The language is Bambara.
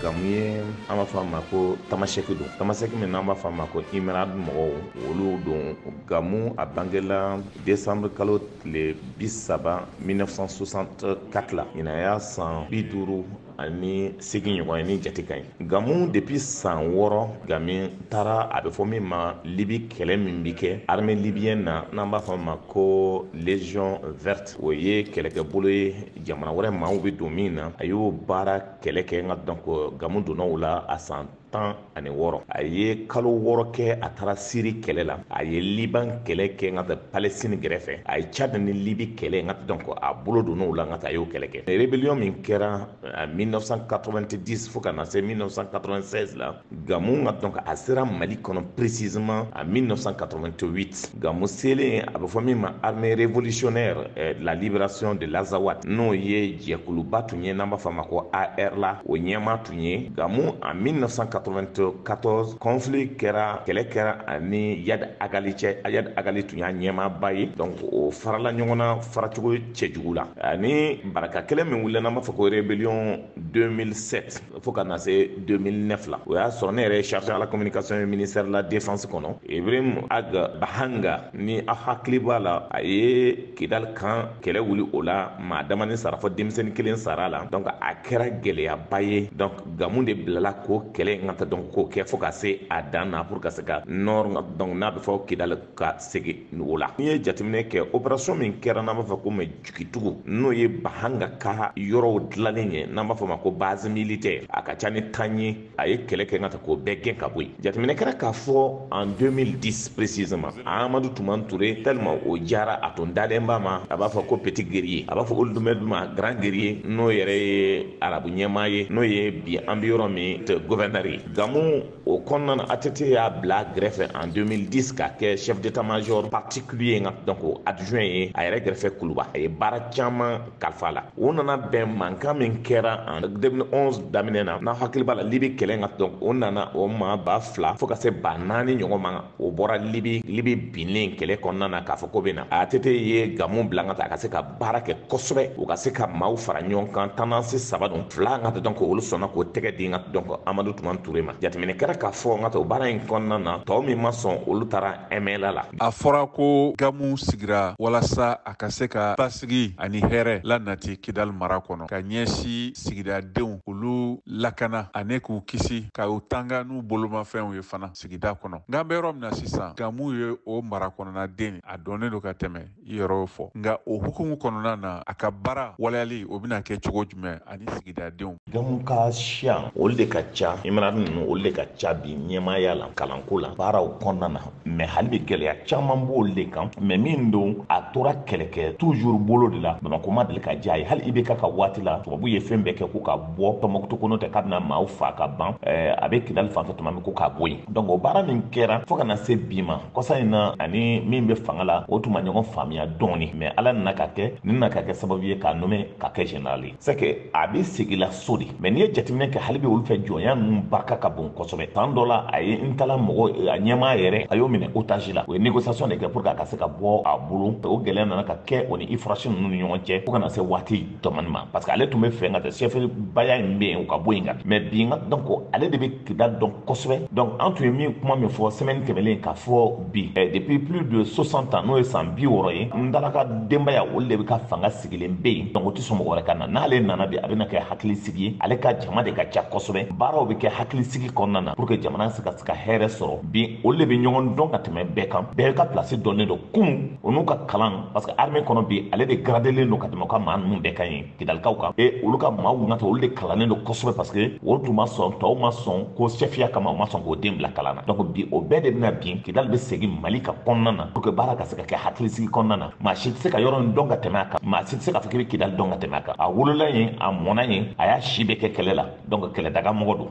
gamu ye an b'a fɔ a ma ko tamasɛki don tamasɛki min n'an b'a fɔ a ma ko imirad mɔgɔw olu don gamu a bangela décembre kalo tile 30 1964 la ɲinɛ y'a san 50 ani 8 ɲɔgɔn ye ni jate ka ɲi gamu depuis san 6 Gami taara a bɛ fɔ min ma Libi kɛlɛ min bi kɛ armée libyenne na n'an b'a fɔ a ma ko légion verte o ye kɛlɛkɛbolo ye jamana wɛrɛ maaw bɛ don min na a y'o baara kɛlɛ kɛ nka donc gamu donna o la a san 16 a ye kalo 6 kɛ a taara Siri kɛlɛ la a ye Liban kɛlɛ kɛ nka taa Palestine gɛrɛfɛ a ye Tchad ni Libi kɛlɛ nka donc a bolo donna o la nka taa a y'o kɛlɛ kɛ rébellion min kɛra 1990 fo ka na se 1996 la gamu nka donc a sera Mali kɔnɔ précisément en 1988 gamu selen a bɛ fɔ min ma armée révolutionnaire de la libération de l'Azawad n'o ye jɛkuluba tun ye n'an b'a fɔ a ma ko AR la o ɲɛma tun ye gamu en 1994 conflit kɛra kɛlɛ kɛra ani Yad Agali cɛ Yad Agali tun y'a ɲɛmaaba ye donc o farala ɲɔgɔn na faracogo cɛjugu la ani baraka kɛlɛ min wulila n'an b'a fɔ ko rébellion 2007 fo ka na se 2009 la o y'a sɔrɔ ne yɛrɛ chargé à la communication ministère de la défense kɔnɔ Ibrahim Aga Bahanga ni a hakili b'a la a ye Kidal kan kɛlɛ wuli o la maa dama ni sara fɔ denmisɛnnin kelen sara la donc a kɛra gɛlɛyaba ye donc gamu de bilala ko kɛlɛ in ka ta donc k'o kɛ fo ka se a dan na pour ka se ka nord donc n'a bɛ fɔ Kidal ka segin o la n'i ye jateminɛ kɛ opération min kɛra n'an b'a fɔ ko mɛ jigitugu n'o ye Bahanga ka yɔrɔw dilannen ye n'an b'a fɔ ma ko base militaire a ka ca ni 10 ye a ye kɛlɛ kɛ ka ta k'o bɛɛ gɛn ka bɔ yen jateminɛ kɛra k'a fɔ en 2010 précisément Amadou Toumani Touré tellement o jara a tun dalen b'a ma a b'a fɔ ko petit guerrier a b'a fɔ olu dumɛ ma grand guerrier n'o yɛrɛ ye arabu ɲɛmaa ye n'o ye bi an bɛ yɔrɔ min gouverneur ye gamu o kɔnɔna na ATT y'a bila gɛrɛfɛ en 2010 ka kɛ chef d'état-major particulier nka donc adjoint ye a yɛrɛ gɛrɛfɛ Kuluba a ye baara caman kalifa la o nana bɛn mankan min kɛra en 2011 daminɛ na n'a hakili b'a la Libi kɛlɛ nka donc o nana o maa 2000 fo ka se 4000 ɲɔgɔn ma o bɔra Libi binnen kɛlɛ kɔnɔna na k'a fɔ ko bɛ na ATT ye gamu bila nka ta a ka se ka baara kɛ kosɛbɛ o ka se ka maaw fara ɲɔgɔn kan tendance 3 don 2 nka donc olu sɔnna k'o tɛgɛ di nka donc Amadou Toumani Touré ma jateminɛ kɛra k'a fɔ nka o baara in kɔnɔna na tɔw min ma sɔn olu taara MLA la a fɔra ko gamu sigira walasa a ka se ka basigi ani hɛrɛ la nati Kidal mara kɔnɔ ka ɲɛsi sigidadenw olu lakana ani k'u kisi ka u tanga n'u bolomafɛnw ye fana sigida kɔnɔ nka an bɛ yɔrɔ min na sisan gamu ye o mara kɔnɔna den a dɔnnen don ka tɛmɛ i yɔrɔ fɔ nka o hukumu kɔnɔna na a ka baara waleyali o bɛna kɛ cogo jumɛn ani sigidadenw gamu ka siya olu de ka ca imarati ninnu olu de ka ca bi ɲɛmaaya la kalanko la baaraw kɔnɔna na mɛ hali bi gɛlɛya caman b'olu de kan mɛ min don a tora kɛlɛkɛ toujours bolo de la Bamako ma deli ka diya ye hali IBK ka waati la tubabu ye fɛn bɛɛ kɛ ko ka bɔ Tɔnbukutu kɔnɔ tɛ k'a bɛna maaw fa ka ban a bɛ Kidali fanfɛ tuma min ko k'a bɔ yen donc o baara min kɛra fo ka na se bi ma kɔsa in na ani min bɛ fanga la o tun ma ɲɔgɔn faamuya dɔɔni mɛ Ala nana ka kɛ nin na ka kɛ sababu ye k'a nommé ka kɛ général ye c'est que a bɛ segin so de mɛ n'i ye jateminɛ kɛ hali bi olu fɛ jɔnya ninnu barika ka bon kosɛbɛ tan dɔ la a ye n tala mɔgɔ a ɲɛmaa yɛrɛ a y'o minɛ otage la o ye négociation de kɛ pour que a ka se ka bɔ a bolo o gɛlɛya nana ka kɛ o ni IFRAS ninnu ni ɲɔgɔn cɛ fo ka na se waati dɔmani ma parce que ale tun bɛ fɛ ka kɛ chef baya in bɛ yen o ka bɔ yen kan mɛ bi donc ale de bɛ Kidali dɔn kosɛbɛ donc an tun ye min kuma min fɔ semaine tɛmɛnen k'a fɔ bi depuis plus de 60 ans n'o ye san 60 ye n dala ka denbaya olu de bɛ ka fanga sigilen bɛ yen donc o tɛ sɔn mɔgɔ wɛrɛ ka na n'ale nana bi a bɛna kɛ hakili sigi ye ale ka jama de ka ca kosɛbɛ baaraw bɛ kɛ hakili sigi kɔnɔna na pour que jamana se ka hɛrɛ sɔrɔ bi olu de bɛ ɲɔgɔn dɔn ka tɛmɛ bɛɛ kan bɛɛ ka place dɔnnen don kunun o n'u ka kalan parce que armée kɔnɔ bi ale de gradelen don ka tɛmɛ u ka maa ninnu bɛɛ kan ye Kidalikaw kan olu ka maaw nata olu de kalannen don kosɛbɛ parce que olu tun ma sɔn tɔw ma sɔn ko chefya kama u ma sɔn k'o den bila kalan na donc bi o bɛɛ de bɛna bin Kidali bɛ segin Mali ka kɔnɔna na pour que baara ka se ka kɛ hakili sigi kɔnɔna na maa si tɛ se ka yɔrɔ in dɔn ka tɛmɛ a kan maa si tɛ se ka fɔ k'i bɛ Kidali dɔn ka tɛmɛ a kan a wolola yen a mɔnna yen a y'a si bɛ kɛ kɛlɛ la donc kɛlɛdaga mɔgɔ don